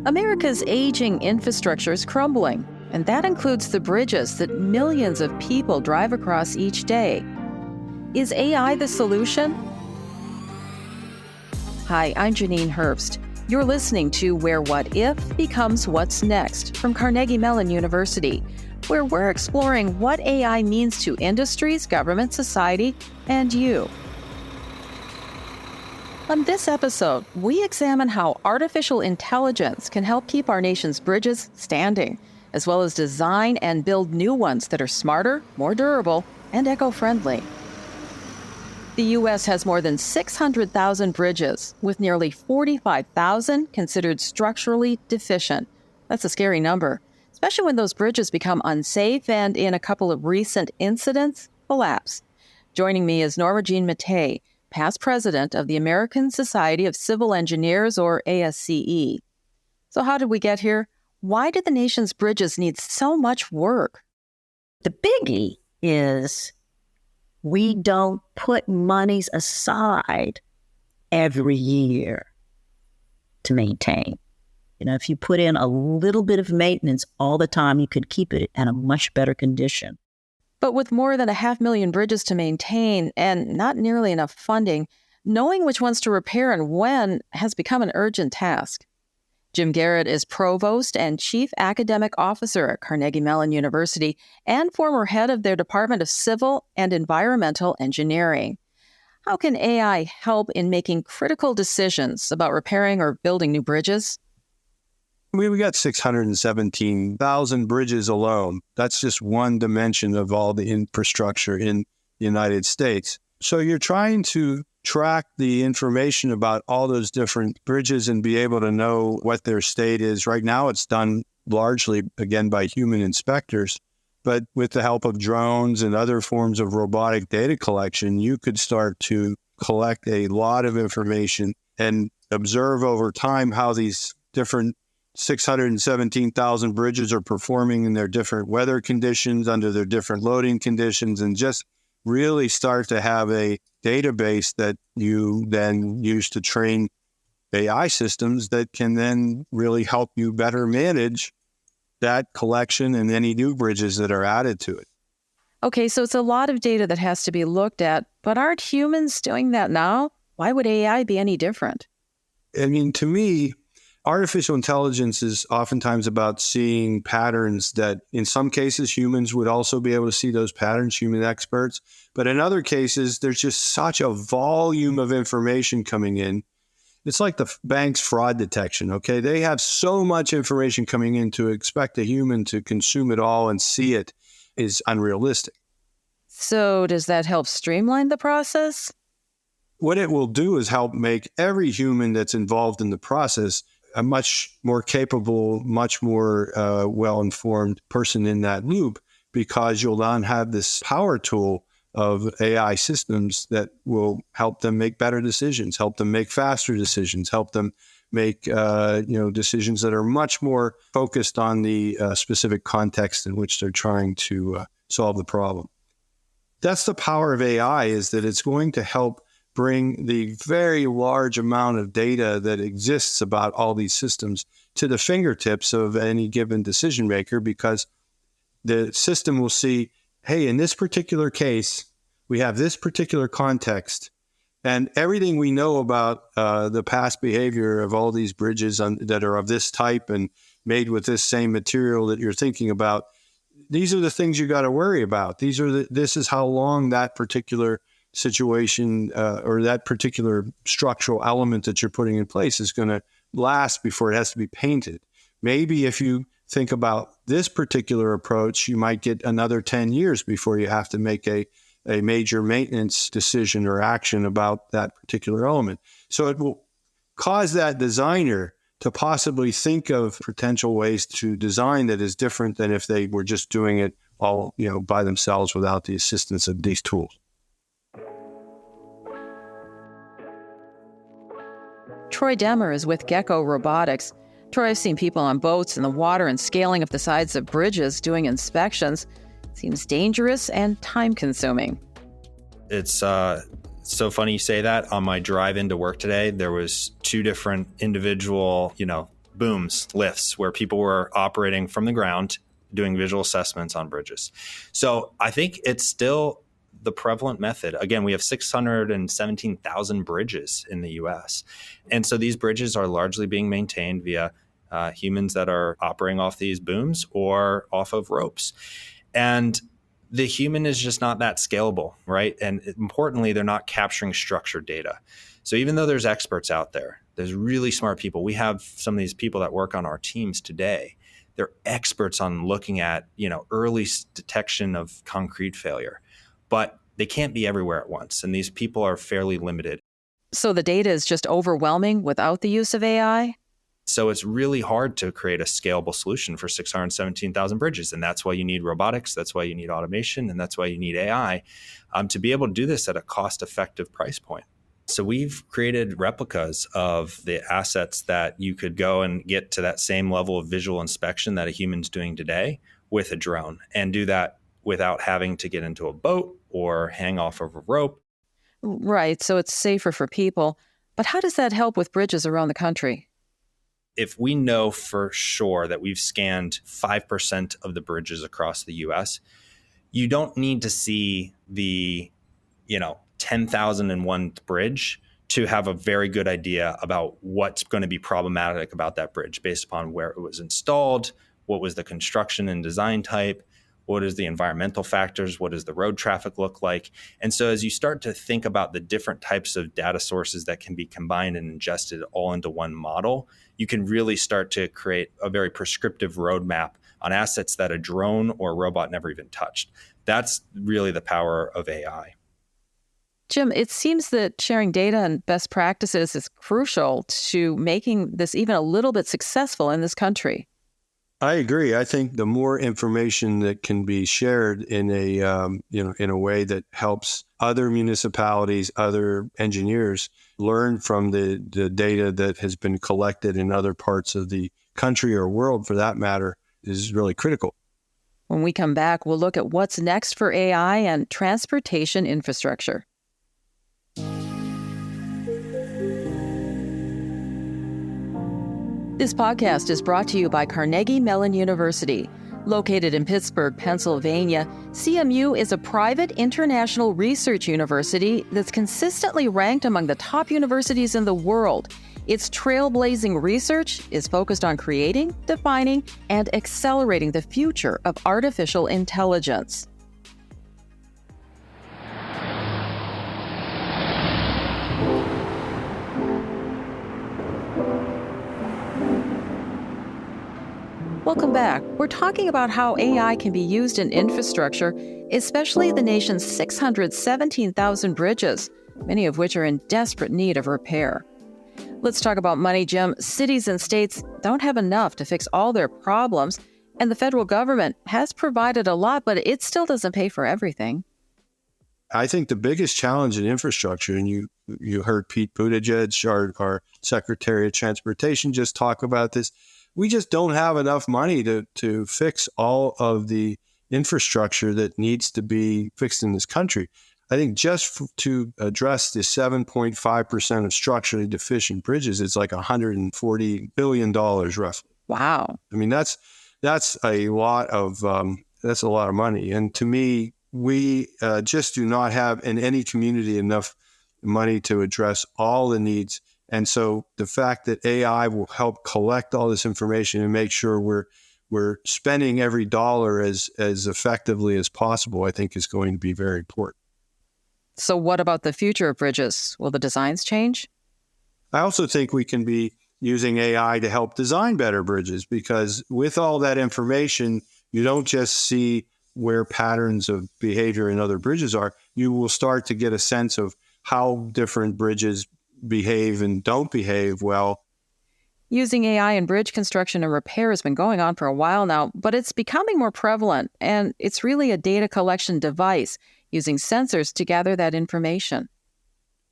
America's aging infrastructure is crumbling, and that includes the bridges that millions of people drive across each day. Is AI the solution? Hi, I'm Janine Herbst. You're listening to Where What If Becomes What's Next from Carnegie Mellon University, where we're exploring what AI means to industries, government, society, and you. On this episode, we examine how artificial intelligence can help keep our nation's bridges standing, as well as design and build new ones that are smarter, more durable, and eco-friendly. The U.S. has more than 600,000 bridges, with nearly 45,000 considered structurally deficient. That's a scary number, especially when those bridges become unsafe and, in a couple of recent incidents, collapse. Joining me is Norma Jean Mattei, past president of the American Society of Civil Engineers, or ASCE. So how did we get here? Why do the nation's bridges need so much work? The biggie is we don't put monies aside every year to maintain. If you put in a little bit of maintenance all the time, you could keep it in a much better condition. But with more than 500,000 bridges to maintain and not nearly enough funding, knowing which ones to repair and when has become an urgent task. Jim Garrett is Provost and Chief Academic Officer at Carnegie Mellon University and former head of their Department of Civil and Environmental Engineering. How can AI help in making critical decisions about repairing or building new bridges? We got 617,000 bridges alone. That's just one dimension of all the infrastructure in the United States. So you're trying to track the information about all those different bridges and be able to know what their state is. Right now, it's done largely, again, by human inspectors. But with the help of drones and other forms of robotic data collection, you could start to collect a lot of information and observe over time how these different 617,000 bridges are performing in their different weather conditions, under their different loading conditions, and just really start to have a database that you then use to train AI systems that can then really help you better manage that collection and any new bridges that are added to it. Okay, so it's a lot of data that has to be looked at, but aren't humans doing that now? Why would AI be any different? To me, artificial intelligence is oftentimes about seeing patterns that in some cases humans would also be able to see those patterns, human experts. But in other cases, there's just such a volume of information coming in. It's like the bank's fraud detection, okay? They have so much information coming in, to expect a human to consume it all and see it is unrealistic. So does that help streamline the process? What it will do is help make every human that's involved in the process a much more capable, much more well-informed person in that loop, because you'll then have this power tool of AI systems that will help them make better decisions, help them make faster decisions, help them make decisions that are much more focused on the specific context in which they're trying to solve the problem. That's the power of AI, is that it's going to help bring the very large amount of data that exists about all these systems to the fingertips of any given decision maker, because the system will see, hey, in this particular case, we have this particular context, and everything we know about the past behavior of all these bridges that are of this type and made with this same material that you're thinking about, these are the things you got to worry about. This is how long that particular situation or that particular structural element that you're putting in place is going to last before it has to be painted. Maybe if you think about this particular approach, you might get another 10 years before you have to make a major maintenance decision or action about that particular element. So it will cause that designer to possibly think of potential ways to design that is different than if they were just doing it all, by themselves without the assistance of these tools. Troy Demmer is with Gecko Robotics. Troy, I've seen people on boats in the water and scaling up the sides of bridges doing inspections. It seems dangerous and time-consuming. It's so funny you say that. On my drive into work today, there was two different individual, booms, lifts, where people were operating from the ground, doing visual assessments on bridges. So I think it's still the prevalent method. Again, we have 617,000 bridges in the US. And so these bridges are largely being maintained via humans that are operating off these booms or off of ropes. And the human is just not that scalable, right? And importantly, they're not capturing structured data. So even though there's experts out there, there's really smart people. We have some of these people that work on our teams today. They're experts on looking at, early detection of concrete failure, but they can't be everywhere at once. And these people are fairly limited. So the data is just overwhelming without the use of AI? So it's really hard to create a scalable solution for 617,000 bridges. And that's why you need robotics. That's why you need automation. And that's why you need AI to be able to do this at a cost-effective price point. So we've created replicas of the assets that you could go and get to that same level of visual inspection that a human's doing today with a drone, and do that without having to get into a boat or hang off of a rope. Right, so it's safer for people. But how does that help with bridges around the country? If we know for sure that we've scanned 5% of the bridges across the US, you don't need to see the, 10,001 bridge to have a very good idea about what's going to be problematic about that bridge based upon where it was installed, what was the construction and design type, what is the environmental factors, what does the road traffic look like. And so as you start to think about the different types of data sources that can be combined and ingested all into one model, you can really start to create a very prescriptive roadmap on assets that a drone or a robot never even touched. That's really the power of AI. Jim, it seems that sharing data and best practices is crucial to making this even a little bit successful in this country. I agree. I think the more information that can be shared in a way that helps other municipalities, other engineers learn from the data that has been collected in other parts of the country or world, for that matter, is really critical. When we come back, we'll look at what's next for AI and transportation infrastructure. This podcast is brought to you by Carnegie Mellon University. Located in Pittsburgh, Pennsylvania, CMU is a private international research university that's consistently ranked among the top universities in the world. Its trailblazing research is focused on creating, defining, and accelerating the future of artificial intelligence. Welcome back. We're talking about how AI can be used in infrastructure, especially the nation's 617,000 bridges, many of which are in desperate need of repair. Let's talk about money, Jim. Cities and states don't have enough to fix all their problems, and the federal government has provided a lot, but it still doesn't pay for everything. I think the biggest challenge in infrastructure, and you heard Pete Buttigieg, our Secretary of Transportation, just talk about this. We just don't have enough money to fix all of the infrastructure that needs to be fixed in this country. I think just to address the 7.5% of structurally deficient bridges, it's like $140 billion roughly. Wow. I mean, that's a lot of money. And to me, we just do not have in any community enough money to address all the needs. And so the fact that AI will help collect all this information and make sure we're spending every dollar as effectively as possible, I think is going to be very important. So what about the future of bridges? Will the designs change? I also think we can be using AI to help design better bridges, because with all that information, you don't just see where patterns of behavior in other bridges are. You will start to get a sense of how different bridges behave and don't behave well. Using AI in bridge construction and repair has been going on for a while now, but it's becoming more prevalent, and it's really a data collection device using sensors to gather that information.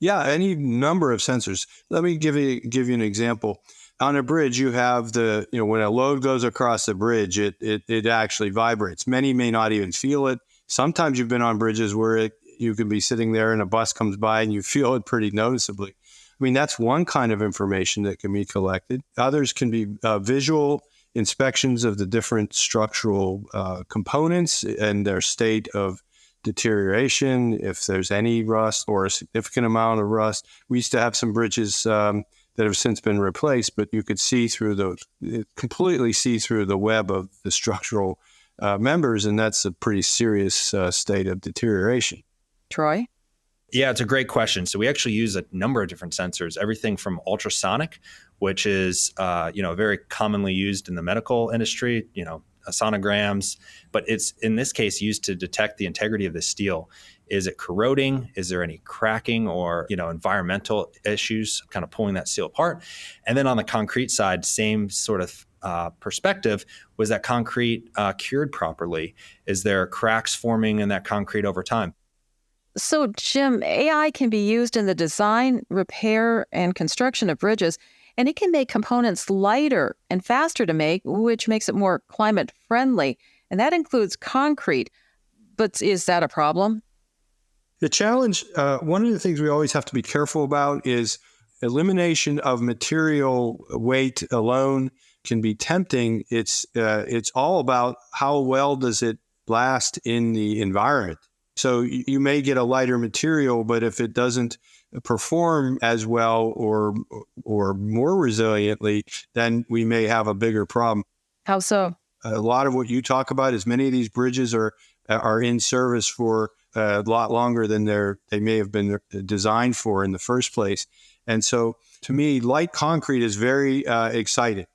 Yeah, any number of sensors. Let me give you an example. On a bridge, you have when a load goes across the bridge, it actually vibrates. Many may not even feel it. Sometimes you've been on bridges where you can be sitting there and a bus comes by and you feel it pretty noticeably. I mean, that's one kind of information that can be collected. Others can be visual inspections of the different structural components and their state of deterioration, if there's any rust or a significant amount of rust. We used to have some bridges that have since been replaced, but you could completely see through the web of the structural members, and that's a pretty serious state of deterioration. Troy? Yeah, it's a great question. So we actually use a number of different sensors, everything from ultrasonic, which is very commonly used in the medical industry, sonograms, but it's in this case used to detect the integrity of the steel. Is it corroding? Is there any cracking or environmental issues kind of pulling that steel apart? And then on the concrete side, same sort of perspective. Was that concrete cured properly? Is there cracks forming in that concrete over time? So, Jim, AI can be used in the design, repair, and construction of bridges, and it can make components lighter and faster to make, which makes it more climate friendly. And that includes concrete. But is that a problem? The challenge, one of the things we always have to be careful about is elimination of material weight alone can be tempting. It's all about how well does it last in the environment. So you may get a lighter material, but if it doesn't perform as well or more resiliently, then we may have a bigger problem. How so? A lot of what you talk about is many of these bridges are in service for a lot longer than they may have been designed for in the first place. And so to me, light concrete is very exciting.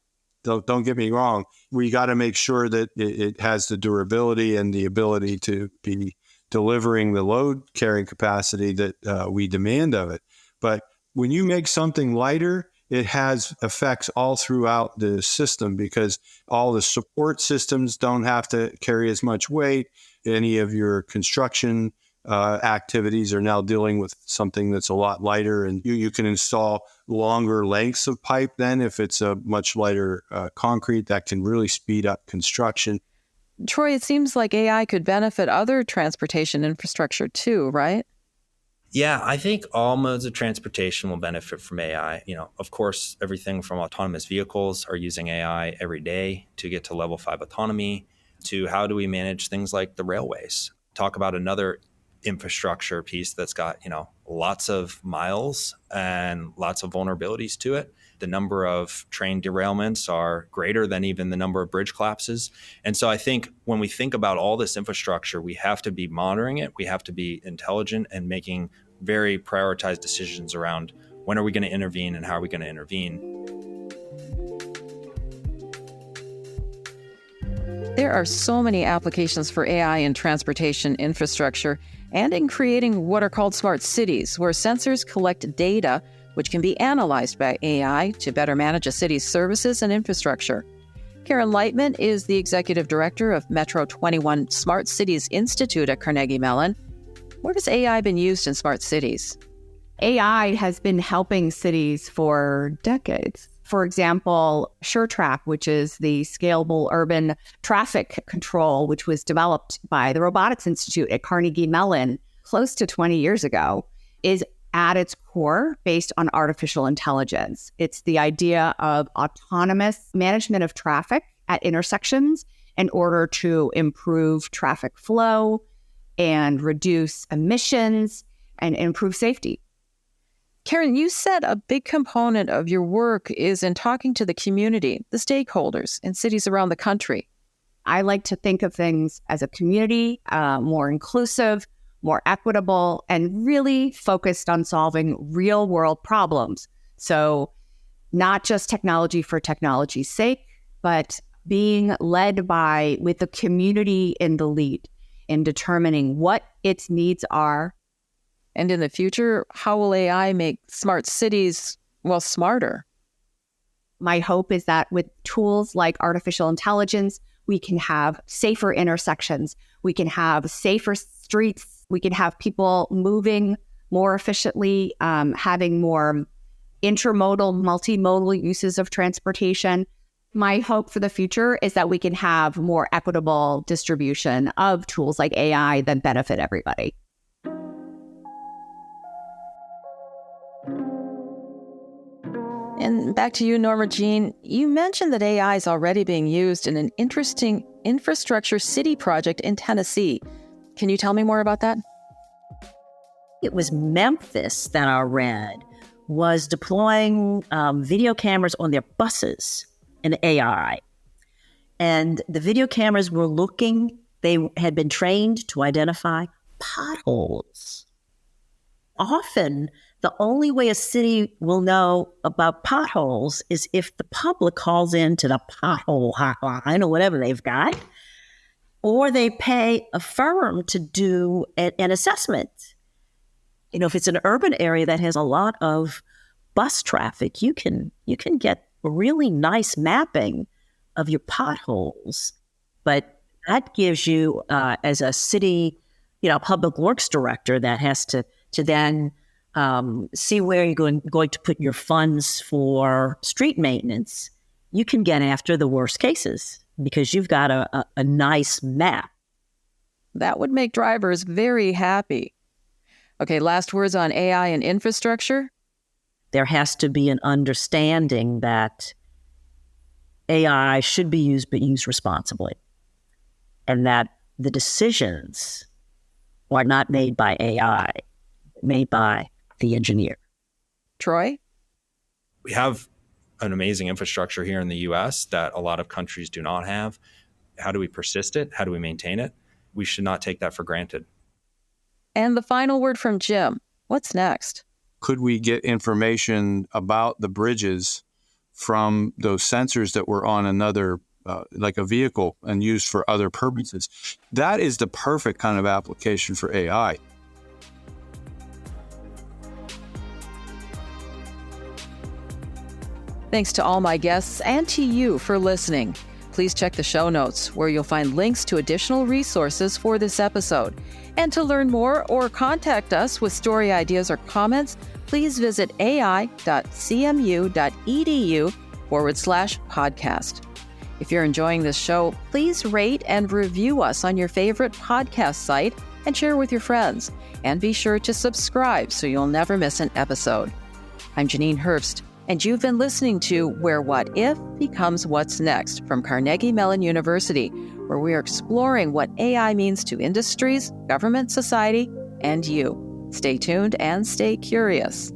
Don't get me wrong. We got to make sure that it has the durability and the ability to be delivering the load carrying capacity that we demand of it. But when you make something lighter, it has effects all throughout the system because all the support systems don't have to carry as much weight. Any of your construction activities are now dealing with something that's a lot lighter, and you can install longer lengths of pipe then if it's a much lighter concrete. That can really speed up construction. Troy, it seems like AI could benefit other transportation infrastructure too, right? Yeah, I think all modes of transportation will benefit from AI. Of course, everything from autonomous vehicles are using AI every day to get to level 5 autonomy, to how do we manage things like the railways. Talk about another infrastructure piece that's got, lots of miles and lots of vulnerabilities to it. The number of train derailments are greater than even the number of bridge collapses. And so I think when we think about all this infrastructure, we have to be monitoring it. We have to be intelligent and making very prioritized decisions around when are we going to intervene and how are we going to intervene. There are so many applications for AI in transportation infrastructure and in creating what are called smart cities, where sensors collect data which can be analyzed by AI to better manage a city's services and infrastructure. Karen Lightman is the executive director of Metro 21 Smart Cities Institute at Carnegie Mellon. Where has AI been used in smart cities? AI has been helping cities for decades. For example, SureTrack, which is the scalable urban traffic control, which was developed by the Robotics Institute at Carnegie Mellon close to 20 years ago, is at its core based on artificial intelligence. It's the idea of autonomous management of traffic at intersections in order to improve traffic flow and reduce emissions and improve safety. Karen, you said a big component of your work is in talking to the community, the stakeholders in cities around the country. I like to think of things as a community, more inclusive, more equitable, and really focused on solving real world problems. So not just technology for technology's sake, but being led with the community in the lead in determining what its needs are. And in the future, how will AI make smart cities, smarter? My hope is that with tools like artificial intelligence, we can have safer intersections, we can have safer streets, we can have people moving more efficiently, having more intermodal, multimodal uses of transportation. My hope for the future is that we can have more equitable distribution of tools like AI that benefit everybody. And back to you, Norma Jean. You mentioned that AI is already being used in an interesting infrastructure city project in Tennessee. Can you tell me more about that? It was Memphis that I read was deploying video cameras on their buses in AI. And the video cameras were they had been trained to identify potholes. Often, the only way a city will know about potholes is if the public calls into the pothole hotline or whatever they've got, or they pay a firm to do an assessment. You know, if it's an urban area that has a lot of bus traffic, you can get a really nice mapping of your potholes. But that gives you, as a city, public works director, that has to then see where you're going to put your funds for street maintenance. You can get after the worst cases because you've got a nice map. That would make drivers very happy. Okay, last words on AI and infrastructure. There has to be an understanding that AI should be used, but used responsibly. And that the decisions are not made by AI, made by the engineer. Troy? We have an amazing infrastructure here in the US that a lot of countries do not have. How do we persist it? How do we maintain it? We should not take that for granted. And the final word from Jim. What's next? Could we get information about the bridges from those sensors that were on another, like a vehicle, and used for other purposes? That is the perfect kind of application for AI. Thanks to all my guests and to you for listening. Please check the show notes where you'll find links to additional resources for this episode. And to learn more or contact us with story ideas or comments, please visit ai.cmu.edu/podcast. If you're enjoying this show, please rate and review us on your favorite podcast site and share with your friends. And be sure to subscribe so you'll never miss an episode. I'm Janine Herbst, and you've been listening to Where What If Becomes What's Next from Carnegie Mellon University, where we are exploring what AI means to industries, government, society, and you. Stay tuned and stay curious.